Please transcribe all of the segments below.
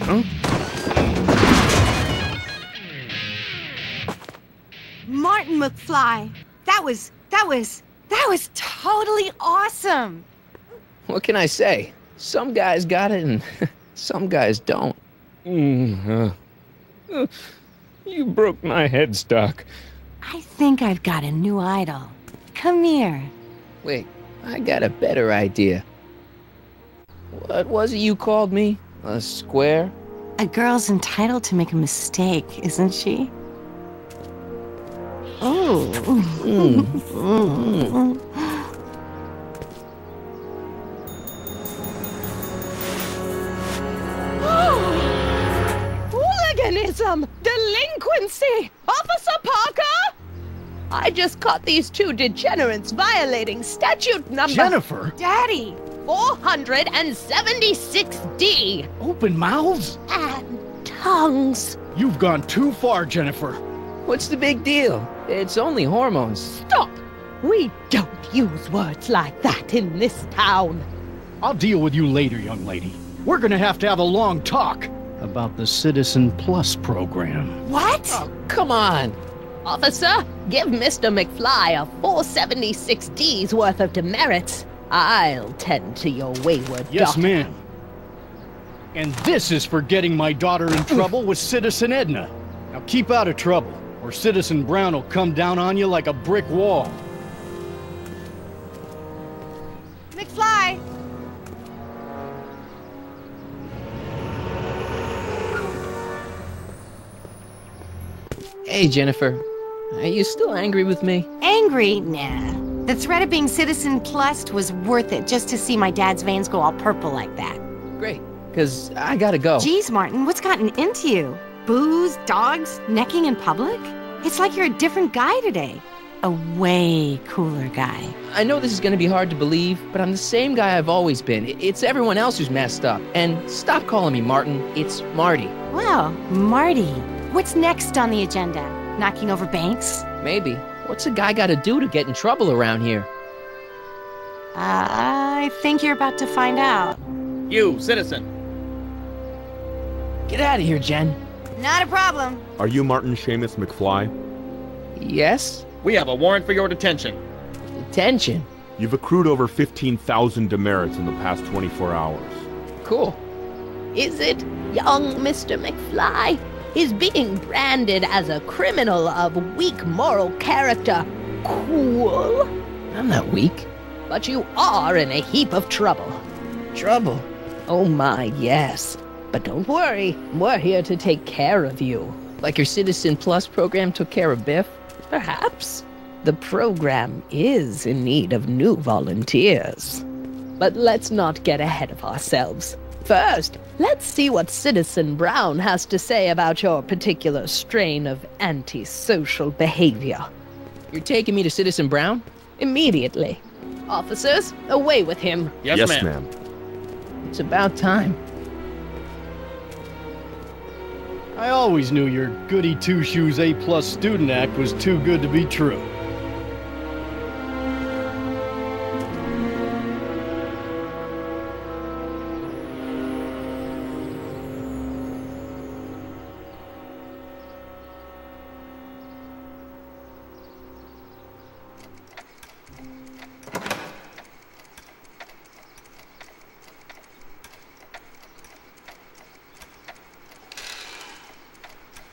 Huh? Martin McFly. That was totally awesome. What can I say? Some guys got it and some guys don't. You broke my headstock. I think I've got a new idol. Come here. Wait, I got a better idea. What was it you called me? A square? A girl's entitled to make a mistake, isn't she? Oh. Hooliganism! Delinquency! Officer Parker! I just caught these two degenerates violating statute number... Jennifer! Daddy! 476D! Open mouths? And tongues. You've gone too far, Jennifer. What's the big deal? It's only hormones. Stop! We don't use words like that in this town. I'll deal with you later, young lady. We're gonna have to have a long talk about the Citizen Plus program. What? Oh, come on. Officer, give Mr. McFly a 476D's worth of demerits. I'll tend to your wayward Yes, daughter. ma'am. And this is for getting my daughter in trouble with Citizen Edna. Now keep out of trouble, or Citizen Brown will come down on you like a brick wall. McFly! Hey, Jennifer. Are you still angry with me? Angry? Nah. The threat of being Citizen Plus was worth it just to see my dad's veins go all purple like that. Great, because I gotta go. Geez, Martin, what's gotten into you? Booze, dogs, necking in public? It's like you're a different guy today. A way cooler guy. I know this is gonna be hard to believe, but I'm the same guy I've always been. It's everyone else who's messed up. And stop calling me Martin. It's Marty. Wow, Marty. What's next on the agenda? Knocking over banks? Maybe. What's a guy gotta do to get in trouble around here? I think you're about to find out. You, citizen. Get out of here, Jen. Not a problem. Are you Martin Seamus McFly? Yes? We have a warrant for your detention. Detention. You've accrued over 15,000 demerits in the past 24 hours. Cool. Is it young Mr. McFly? Is being branded as a criminal of weak moral character cool? I'm not weak. But you are in a heap of trouble. Trouble? Oh my, yes. But don't worry, we're here to take care of you. Like your Citizen Plus program took care of Biff? Perhaps. The program is in need of new volunteers. But let's not get ahead of ourselves. First, let's see what Citizen Brown has to say about your particular strain of antisocial behavior. You're taking me to Citizen Brown? Immediately. Officers, away with him. Yes, ma'am. It's about time. I always knew your goody two-shoes A+ student act was too good to be true.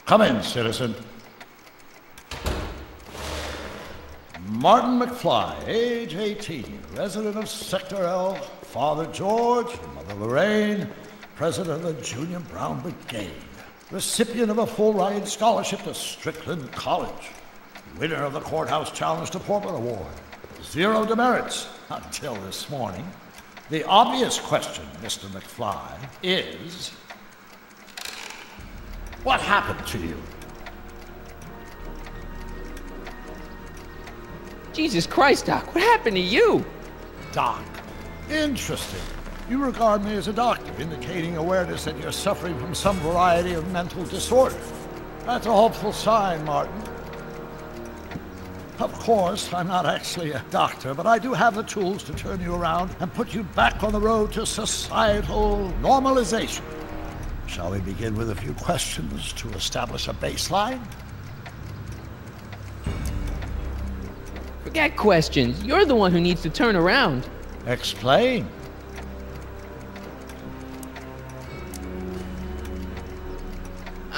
Come in, citizen. Martin McFly, age 18, resident of Sector L, Father George, Mother Lorraine, president of the Junior Brown Brigade, recipient of a full-ride scholarship to Strickland College, winner of the Courthouse Challenge to Portland Award, 0 demerits until this morning. The obvious question, Mr. McFly, is... what happened to you? Jesus Christ, Doc, what happened to you? Doc. Interesting. You regard me as a doctor, indicating awareness that you're suffering from some variety of mental disorder. That's a hopeful sign, Martin. Of course, I'm not actually a doctor, but I do have the tools to turn you around and put you back on the road to societal normalization. Shall we begin with a few questions to establish a baseline? Forget questions. You're the one who needs to turn around. Explain.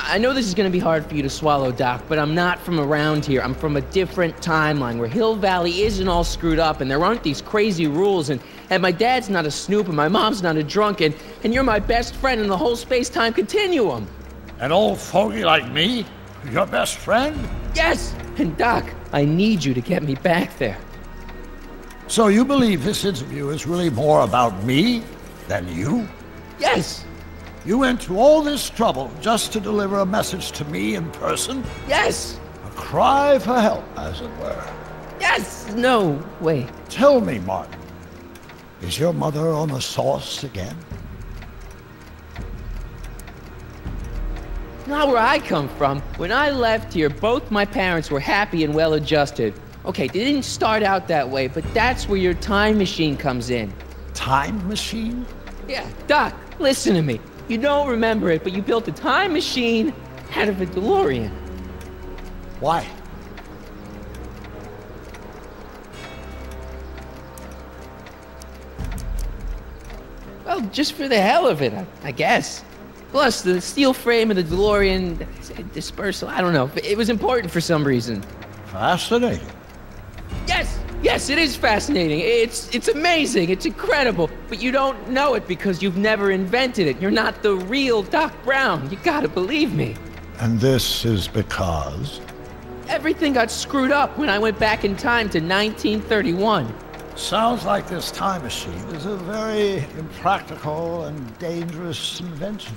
I know this is gonna be hard for you to swallow, Doc, but I'm not from around here. I'm from a different timeline where Hill Valley isn't all screwed up and there aren't these crazy rules and my dad's not a snoop and my mom's not a drunk and you're my best friend in the whole space-time continuum. An old fogey like me? Your best friend? Yes! And Doc, I need you to get me back there. So you believe this interview is really more about me than you? Yes! You went to all this trouble just to deliver a message to me in person? Yes! A cry for help, as it were. Yes! No, wait. Tell me, Martin, is your mother on the sauce again? Not where I come from. When I left here, both my parents were happy and well-adjusted. Okay, they didn't start out that way, but that's where your time machine comes in. Time machine? Yeah, Doc, listen to me. You don't remember it, but you built a time machine out of a DeLorean. Why? Well, just for the hell of it, I guess. Plus, the steel frame of the DeLorean dispersal, I don't know. It was important for some reason. Fascinating. Yes, it is fascinating. It's amazing. It's incredible. But you don't know it because you've never invented it. You're not the real Doc Brown. You gotta believe me. And this is because? Everything got screwed up when I went back in time to 1931. Sounds like this time machine is a very impractical and dangerous invention.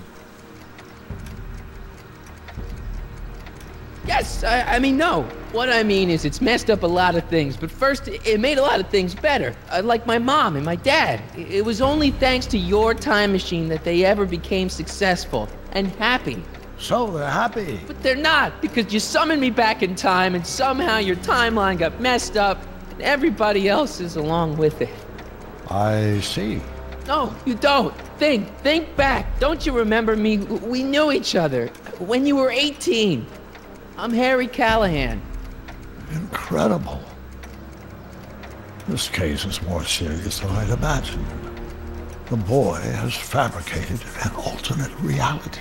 Yes, I mean, no. What I mean is it's messed up a lot of things, but first, it made a lot of things better. Like my mom and my dad. It was only thanks to your time machine that they ever became successful and happy. So they're happy. But they're not, because you summoned me back in time and somehow your timeline got messed up and everybody else is along with it. I see. No, you don't. Think back. Don't you remember me? We knew each other when you were 18. I'm Harry Callahan. Incredible. This case is more serious than I'd imagined. The boy has fabricated an alternate reality.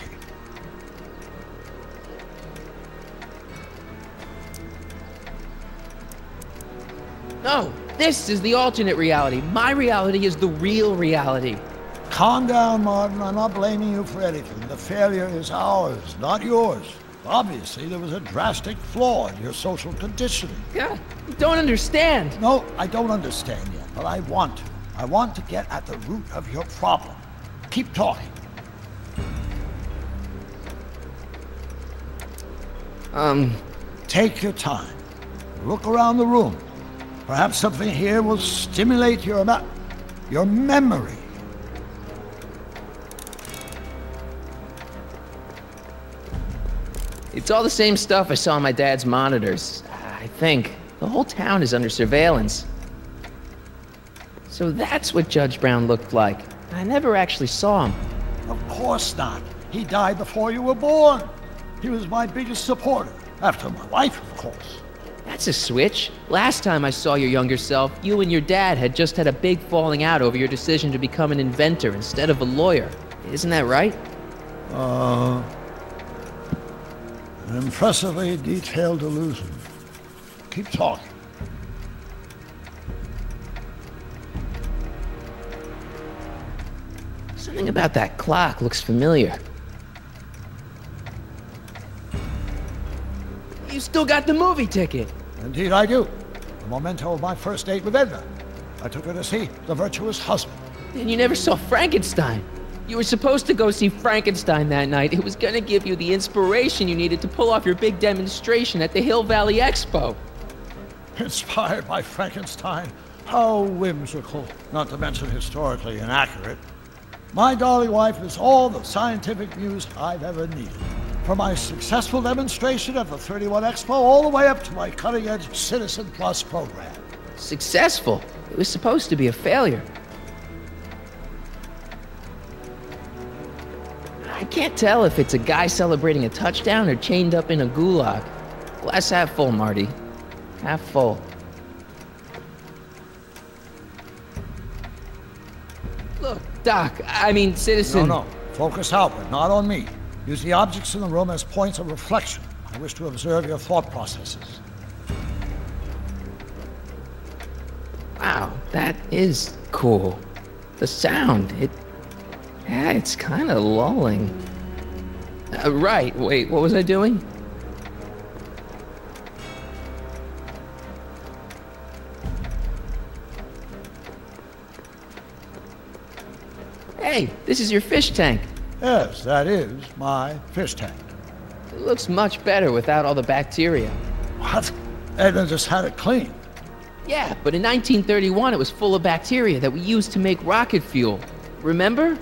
No, this is the alternate reality. My reality is the real reality. Calm down, Martin. I'm not blaming you for anything. The failure is ours, not yours. Obviously, there was a drastic flaw in your social conditioning. Yeah, you don't understand. No, I don't understand yet, but I want to. I want to get at the root of your problem. Keep talking. Take your time. Look around the room. Perhaps something here will stimulate your memory. It's all the same stuff I saw on my dad's monitors. I think. The whole town is under surveillance. So that's what Judge Brown looked like. I never actually saw him. Of course not. He died before you were born. He was my biggest supporter. After my wife, of course. That's a switch. Last time I saw your younger self, you and your dad had just had a big falling out over your decision to become an inventor instead of a lawyer. Isn't that right? An impressively detailed illusion. Keep talking. Something about that clock looks familiar. You still got the movie ticket. Indeed I do. The memento of my first date with Edna. I took her to see The Virtuous Husband. And you never saw Frankenstein. You were supposed to go see Frankenstein that night. It was gonna give you the inspiration you needed to pull off your big demonstration at the Hill Valley Expo. Inspired by Frankenstein? How whimsical, not to mention historically inaccurate. My darling wife is all the scientific muse I've ever needed. From my successful demonstration at the 31 Expo all the way up to my cutting-edge Citizen Plus program. Successful? It was supposed to be a failure. I can't tell if it's a guy celebrating a touchdown or chained up in a gulag. Glass half full, Marty. Half full. Look, Doc, I mean, Citizen... No. Focus outward, not on me. Use the objects in the room as points of reflection. I wish to observe your thought processes. Wow, that is cool. The sound, it's kind of lulling. Right, wait, what was I doing? Hey, this is your fish tank. Yes, that is my fish tank. It looks much better without all the bacteria. What? Edna just had it cleaned. Yeah, but in 1931 it was full of bacteria that we used to make rocket fuel. Remember?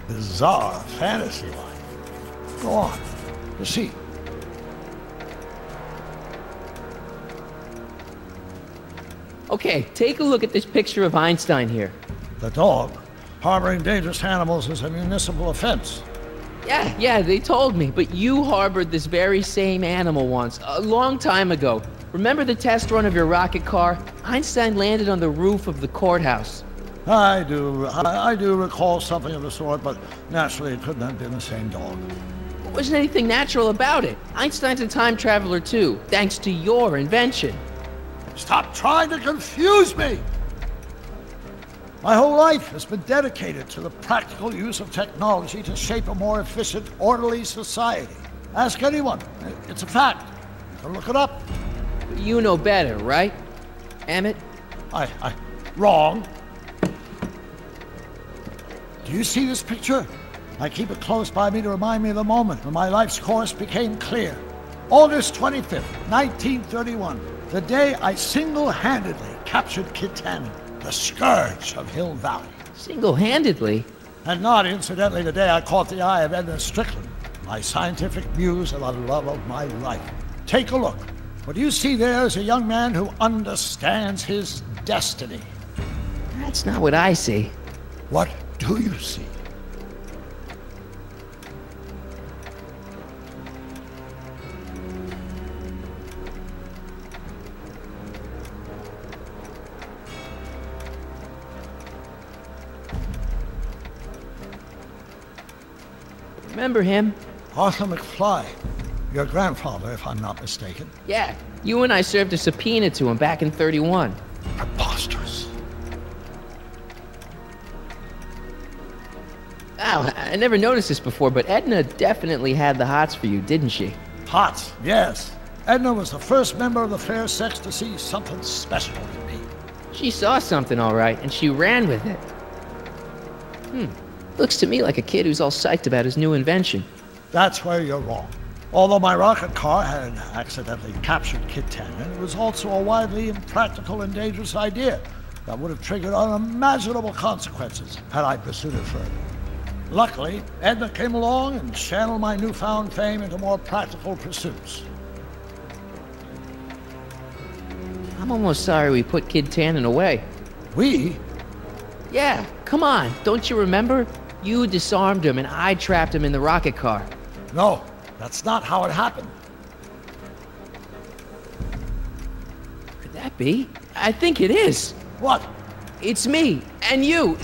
Bizarre fantasy life. Go on. Proceed. Okay, take a look at this picture of Einstein here. The dog. Harboring dangerous animals is a municipal offense. Yeah, they told me, but you harbored this very same animal once, a long time ago. Remember the test run of your rocket car? Einstein landed on the roof of the courthouse. I do recall something of the sort, but naturally it couldn't have been the same dog. There wasn't anything natural about it. Einstein's a time traveler too, thanks to your invention. Stop trying to confuse me! My whole life has been dedicated to the practical use of technology to shape a more efficient, orderly society. Ask anyone. It's a fact. You can look it up. You know better, right, Emmett? Wrong. Do you see this picture? I keep it close by me to remind me of the moment when my life's course became clear. August 25th, 1931, the day I single-handedly captured Kid Tannen, the scourge of Hill Valley. Single-handedly? And not, incidentally, the day I caught the eye of Edna Strickland, my scientific muse and the love of my life. Take a look. What you see there is a young man who understands his destiny. That's not what I see. What do you see? Remember him? Arthur McFly. Your grandfather, if I'm not mistaken. Yeah, you and I served a subpoena to him back in '31. Preposterous. Wow, I never noticed this before, but Edna definitely had the hots for you, didn't she? Hots, yes. Edna was the first member of the fair sex to see something special in me. She saw something, all right, and she ran with it. Looks to me like a kid who's all psyched about his new invention. That's where you're wrong. Although my rocket car had accidentally captured Kid Tannen, it was also a widely impractical and dangerous idea that would have triggered unimaginable consequences had I pursued it further. Luckily, Edna came along and channeled my newfound fame into more practical pursuits. I'm almost sorry we put Kid Tannen away. We? Yeah, come on, don't you remember? You disarmed him and I trapped him in the rocket car. No, that's not how it happened. Could that be? I think it is. What? It's me and you.